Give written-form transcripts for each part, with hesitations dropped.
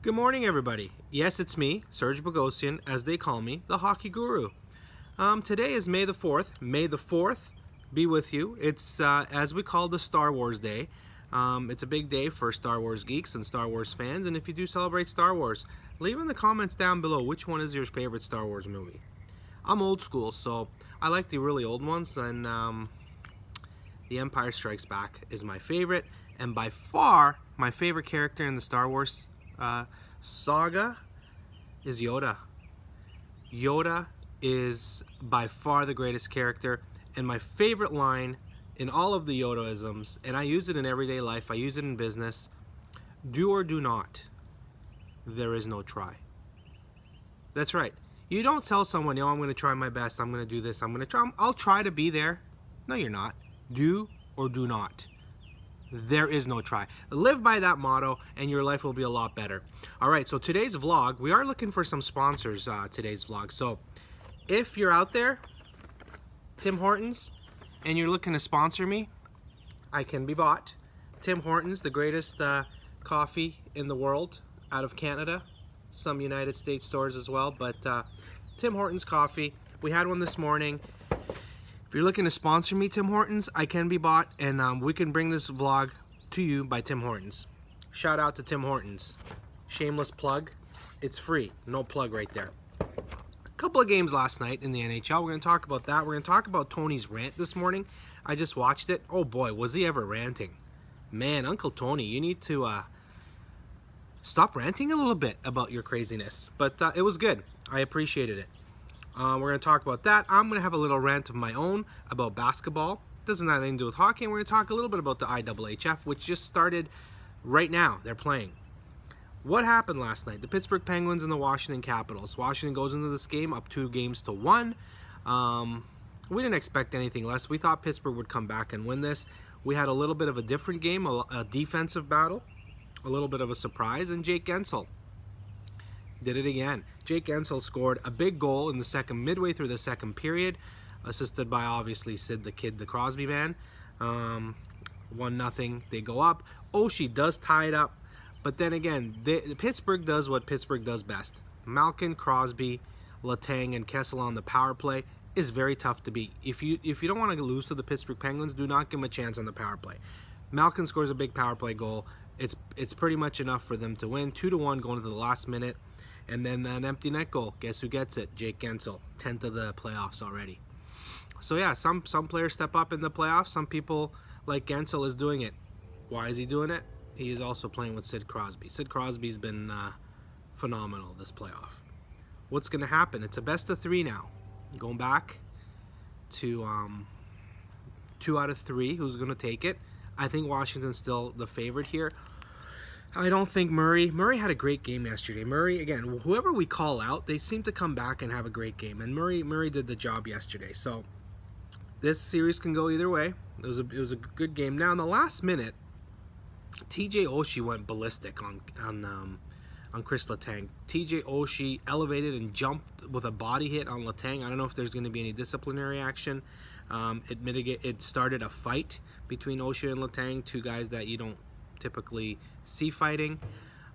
Good morning, everybody. Yes, it's me, Serge, as they call me, the hockey guru. Today is May the 4th. May the 4th be with you. It's, as we call, the Star Wars Day. It's a big day for Star Wars geeks and Star Wars fans, and if you do celebrate Star Wars, leave in the comments down below which one is your favorite Star Wars movie. I'm old school, so I like the really old ones, and The Empire Strikes Back is my favorite, and by far, my favorite character in the Star Wars saga is Yoda. Yoda is by far the greatest character, and my favorite line in all of the Yodaisms, and I use it in everyday life, I use it in business: do or do not. There is no try. That's right. You don't tell someone, I'm going to try my best, I'm going to do this, I'll try to be there. No, you're not. Do or do not. There is no try. Live by that motto and your life will be a lot better. Alright, so today's vlog, we are looking for some sponsors, today's vlog. So if you're out there, Tim Hortons, and you're looking to sponsor me, I can be bought. Tim Hortons, the greatest coffee in the world, out of Canada. Some United States stores as well, but Tim Hortons coffee. We had one this morning. If you're looking to sponsor me, Tim Hortons, I can be bought, and we can bring this vlog to you by Tim Hortons. Shout out to Tim Hortons. Shameless plug. It's free. No plug right there. A couple of games last night in the NHL. We're going to talk about that. We're going to talk about Tony's rant this morning. I just watched it. Oh boy, was he ever ranting. Man, Uncle Tony, you need to stop ranting a little bit about your craziness. But it was good. I appreciated it. We're going to talk about that. I'm going to have a little rant of my own about basketball. Doesn't have anything to do with hockey. And we're going to talk a little bit about the IHF, which just started right now. They're playing. What happened last night? The Pittsburgh Penguins and the Washington Capitals. Washington goes into this game up 2-1. We didn't expect anything less. We thought Pittsburgh would come back and win this. We had a little bit of a different game, a defensive battle, a little bit of a surprise, and Jake Guentzel did it again. Jake Guentzel scored a big goal in the midway through the second period, assisted by obviously Sid the Kid, the Crosby man. 1-0, they go up. Oshie does tie it up, but then again, Pittsburgh does what Pittsburgh does best. Malkin, Crosby, Letang, and Kessel on the power play is very tough to beat. If you don't want to lose to the Pittsburgh Penguins, do not give them a chance on the power play. Malkin scores a big power play goal. It's pretty much enough for them to win. 2-1 going to the last minute. And then an empty net goal. Guess who gets it? Jake Guentzel. 10th of the playoffs already. So yeah, some players step up in the playoffs. Some people, like Guentzel, is doing it. Why is he doing it? He is also playing with Sid Crosby. Sid Crosby's been phenomenal this playoff. What's going to happen? It's a best of 3 now. Going back to 2 out of 3. Who's going to take it? I think Washington's still the favorite here. I don't think Murray had a great game yesterday. Murray, again, whoever we call out, they seem to come back and have a great game. And Murray did the job yesterday. So this series can go either way. It was a good game. Now in the last minute, TJ Oshie went ballistic on Chris Letang. TJ Oshie elevated and jumped with a body hit on Letang. I don't know if there's going to be any disciplinary action. It started a fight between Oshie and Letang, two guys that you don't typically see fighting.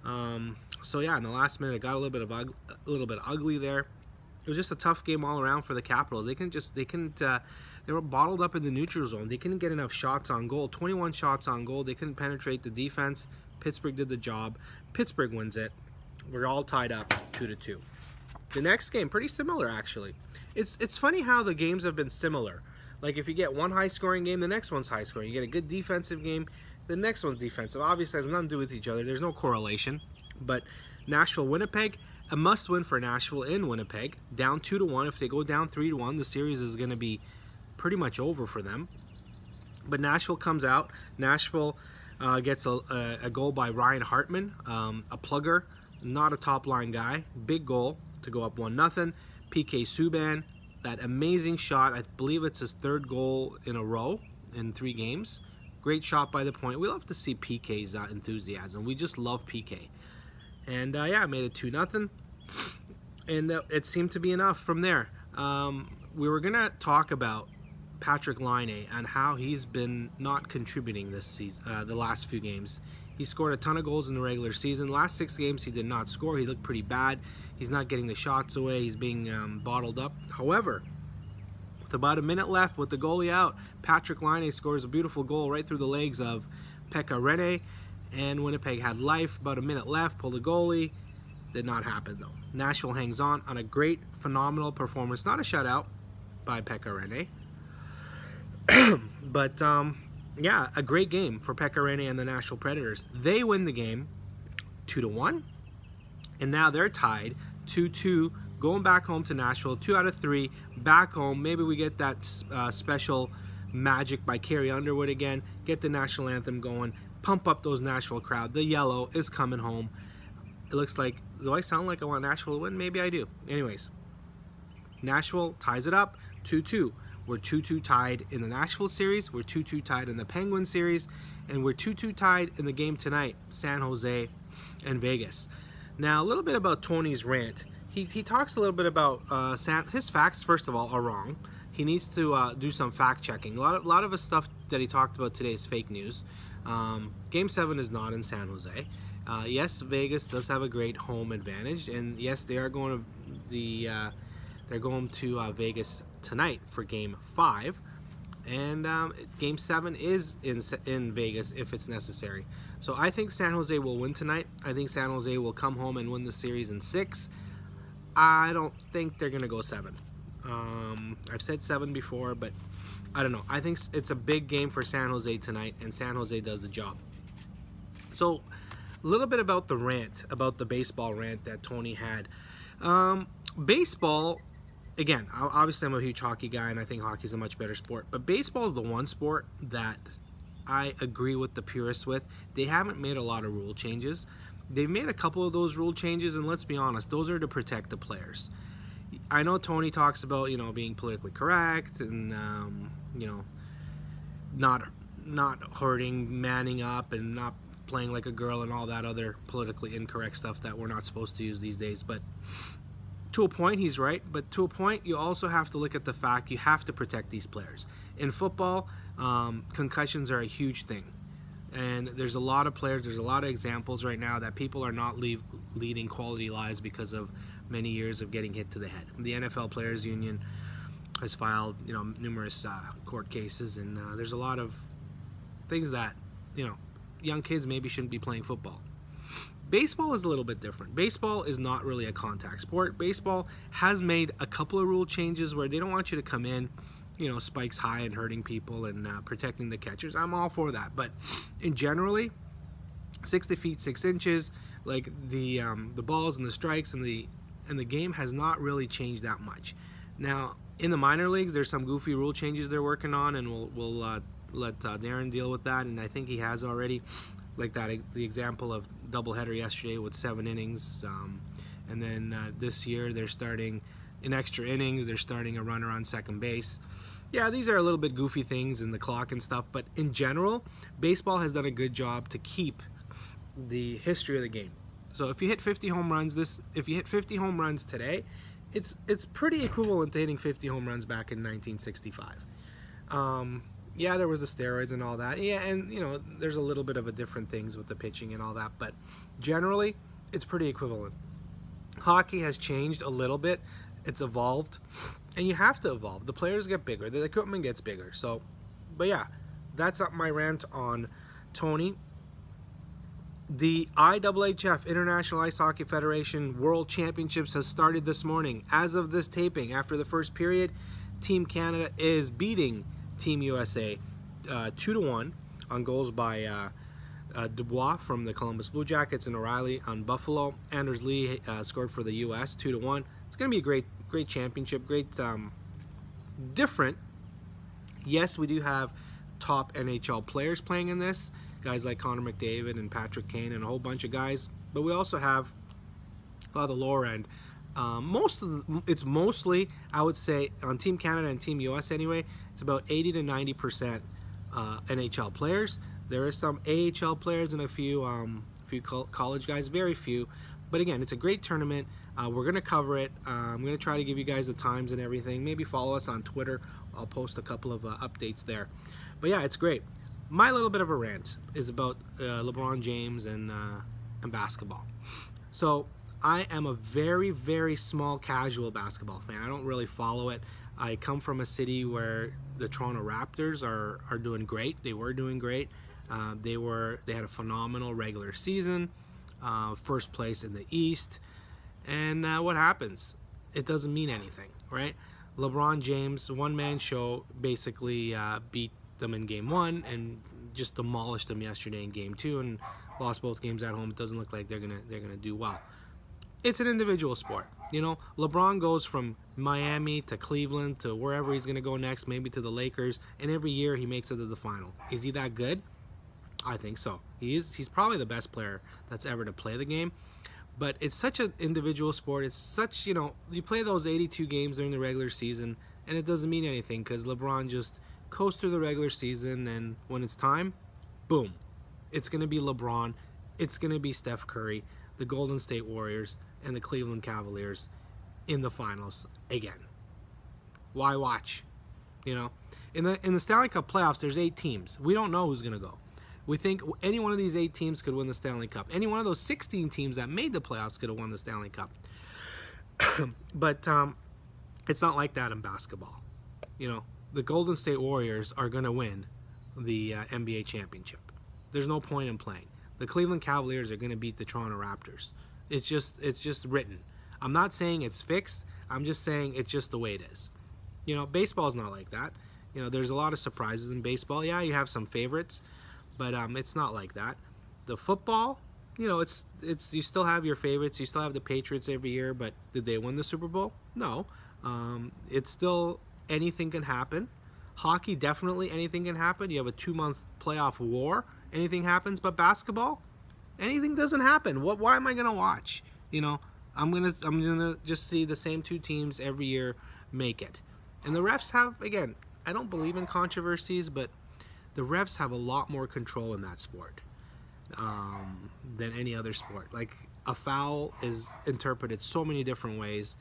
So yeah, in the last minute, it got a little bit ugly there. It was just a tough game all around for the Capitals. They were bottled up in the neutral zone. They couldn't get enough shots on goal. 21 shots on goal. They couldn't penetrate the defense. Pittsburgh did the job. Pittsburgh wins it. We're all tied up 2-2. The next game, pretty similar actually. It's funny how the games have been similar. Like if you get one high-scoring game, the next one's high-scoring. You get a good defensive game, the next one's defensive. Obviously, it has nothing to do with each other. There's no correlation. But Nashville-Winnipeg, a must-win for Nashville in Winnipeg. Down 2-1. If they go down 3-1, the series is going to be pretty much over for them. But Nashville comes out. Nashville gets a goal by Ryan Hartman, a plugger, not a top-line guy. Big goal to go up 1-0. PK Subban, that amazing shot. I believe it's his 3rd goal in a row in 3 games. Great shot by the point. We love to see PK's enthusiasm. We just love PK. And yeah, I made it 2-0. And it seemed to be enough from there. We were going to talk about Patrik Laine and how he's been not contributing this season, the last few games. He scored a ton of goals in the regular season. Last 6 games he did not score. He looked pretty bad. He's not getting the shots away. He's being bottled up. However, with about a minute left, with the goalie out, Patrick Laine scores a beautiful goal right through the legs of Pekka Rinne, and Winnipeg had life. About a minute left, pull the goalie. Did not happen though. Nashville hangs on a great, phenomenal performance. Not a shutout by Pekka Rinne, but yeah, a great game for Pekka Rinne and the Nashville Predators. They win the game 2-1, and now they're tied 2-2, going back home to Nashville. 2 out of 3 back home. Maybe we get that special magic by Carrie Underwood again. Get the national anthem going. Pump up those Nashville crowd. The yellow is coming home. It looks like, do I sound like I want Nashville to win? Maybe I do. Anyways, Nashville ties it up 2-2. We're 2-2 tied in the Nashville series. We're 2-2 tied in the Penguin series. And we're 2-2 tied in the game tonight, San Jose and Vegas. Now, a little bit about Tony's rant. He talks a little bit about his facts, first of all, are wrong. He needs to do some fact checking. A lot of the stuff that he talked about today is fake news. Game 7 is not in San Jose. Yes, Vegas does have a great home advantage, and yes, they are going to Vegas tonight for Game 5, and Game 7 is in Vegas if it's necessary. So I think San Jose will win tonight. I think San Jose will come home and win the series in 6. I don't think they're going to go 7. I've said 7 before, but I don't know. I think it's a big game for San Jose tonight, and San Jose does the job. So a little bit about the rant, about the baseball rant that Tony had. Baseball, again, obviously I'm a huge hockey guy, and I think hockey is a much better sport. But baseball is the one sport that I agree with the purists with. They haven't made a lot of rule changes. They've made a couple of those rule changes, and let's be honest, those are to protect the players. I know Tony talks about, being politically correct and, not hurting, manning up, and not playing like a girl and all that other politically incorrect stuff that we're not supposed to use these days. But to a point, he's right. But to a point, you also have to look at the fact you have to protect these players. In football, concussions are a huge thing. And there's a lot of players, there's a lot of examples right now that people are not leading quality lives because of many years of getting hit to the head. The NFL Players Union has filed, numerous court cases, and there's a lot of things that, young kids maybe shouldn't be playing football. Baseball is a little bit different. Baseball is not really a contact sport. Baseball has made a couple of rule changes where they don't want you to come in, spikes high and hurting people and protecting the catchers. I'm all for that. But in generally, 60 feet 6 inches, like the balls and the strikes and the game has not really changed that much. Now in the minor leagues, there's some goofy rule changes they're working on, and we'll let Darren deal with that, and I think he has already. Like that, the example of doubleheader yesterday with 7 innings, and then this year they're starting in extra innings. They're starting a runner on second base. Yeah, these are a little bit goofy things in the clock and stuff, but in general, baseball has done a good job to keep the history of the game. So if you hit 50 home runs today, it's pretty equivalent to hitting 50 home runs back in 1965. Yeah, there was the steroids and all that. Yeah, and there's a little bit of a different things with the pitching and all that, but generally, it's pretty equivalent. Hockey has changed a little bit. It's evolved, and you have to evolve. The players get bigger. The equipment gets bigger. So, but yeah, that's my rant on Tony. The IHF, International Ice Hockey Federation World Championships, has started this morning. As of this taping, after the first period, Team Canada is beating Team USA 2-1 on goals by Dubois from the Columbus Blue Jackets and O'Reilly on Buffalo. Anders Lee scored for the US 2-1. It's going to be a great championship, great different. Yes, we do have top NHL players playing in this, guys like Connor McDavid and Patrick Kane and a whole bunch of guys, but we also have a lot of the lower end. It's mostly, I would say, on Team Canada and Team US anyway, it's about 80 to 90% NHL players. There are some AHL players and a few college guys, very few. But again, it's a great tournament. We're going to cover it. I'm going to try to give you guys the times and everything. Maybe follow us on Twitter. I'll post a couple of updates there. But yeah, it's great. my little bit of a rant is about LeBron James and basketball. So I am a very, very small casual basketball fan. I don't really follow it. I come from a city where the Toronto Raptors are doing great. They were doing great. They had a phenomenal regular season, first place in the East. And what happens? It doesn't mean anything, right? LeBron James, one-man show, basically beat them in Game 1 and just demolished them yesterday in Game 2 and lost both games at home. It doesn't look like they're gonna do well. It's an individual sport. You know, LeBron goes from Miami to Cleveland to wherever he's going to go next, maybe to the Lakers, and every year he makes it to the final. Is he that good? I think so. He's probably the best player that's ever to play the game. But it's such an individual sport. It's such, you play those 82 games during the regular season, and it doesn't mean anything because LeBron just coasts through the regular season, and when it's time, boom. It's going to be LeBron. It's going to be Steph Curry, the Golden State Warriors, and the Cleveland Cavaliers in the finals again. Why watch? In the Stanley Cup playoffs, there's 8 teams. We don't know who's going to go. We think any one of these 8 teams could win the Stanley Cup. Any one of those 16 teams that made the playoffs could have won the Stanley Cup. But it's not like that in basketball. The Golden State Warriors are going to win the NBA championship. There's no point in playing. The Cleveland Cavaliers are going to beat the Toronto Raptors. It's just written. I'm not saying it's fixed. I'm just saying it's just the way it is. Baseball's not like that. There's a lot of surprises in baseball. Yeah, you have some favorites, but it's not like that. The football, it's you still have your favorites. You still have the Patriots every year, but did they win the Super Bowl? No. It's still anything can happen. Hockey, definitely anything can happen. You have a 2-month playoff war. Anything happens, but basketball, anything doesn't happen. Why am I gonna watch? I'm gonna just see the same 2 teams every year make it. And the refs have, again, I don't believe in controversies, but the refs have a lot more control in that sport than any other sport. Like, a foul is interpreted so many different ways.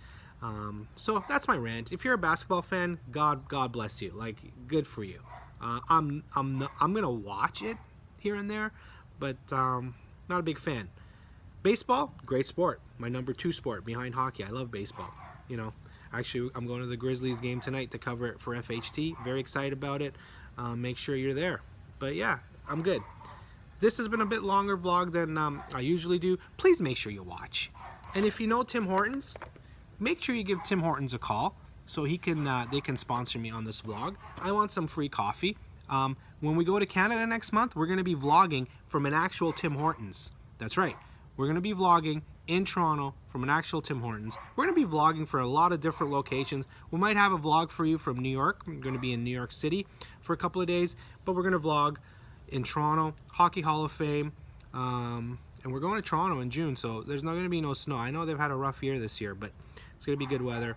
So that's my rant. If you're a basketball fan, God bless you. Like, good for you. I'm gonna watch it here and there, but not a big fan. Baseball, great sport. My number 2 sport behind hockey. I love baseball. Actually, I'm going to the Grizzlies game tonight to cover it for FHT. Very excited about it. Make sure you're there. But yeah, I'm good. This has been a bit longer vlog than I usually do. Please make sure you watch. And if you know Tim Hortons, make sure you give Tim Hortons a call so they can sponsor me on this vlog. I want some free coffee. When we go to Canada next month, we're going to be vlogging from an actual Tim Hortons. That's right. We're going to be vlogging in Toronto from an actual Tim Hortons. We're going to be vlogging for a lot of different locations. We might have a vlog for you from New York. We're going to be in New York City for a couple of days, but we're going to vlog in Toronto, Hockey Hall of Fame, and we're going to Toronto in June, so there's not going to be no snow. I know they've had a rough year this year, but it's going to be good weather.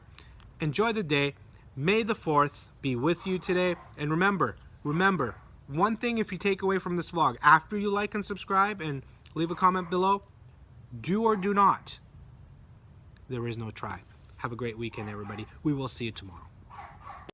Enjoy the day. May the 4th be with you today, and remember, one thing if you take away from this vlog, after you like and subscribe and leave a comment below, do or do not. There is no try. Have a great weekend, everybody. We will see you tomorrow.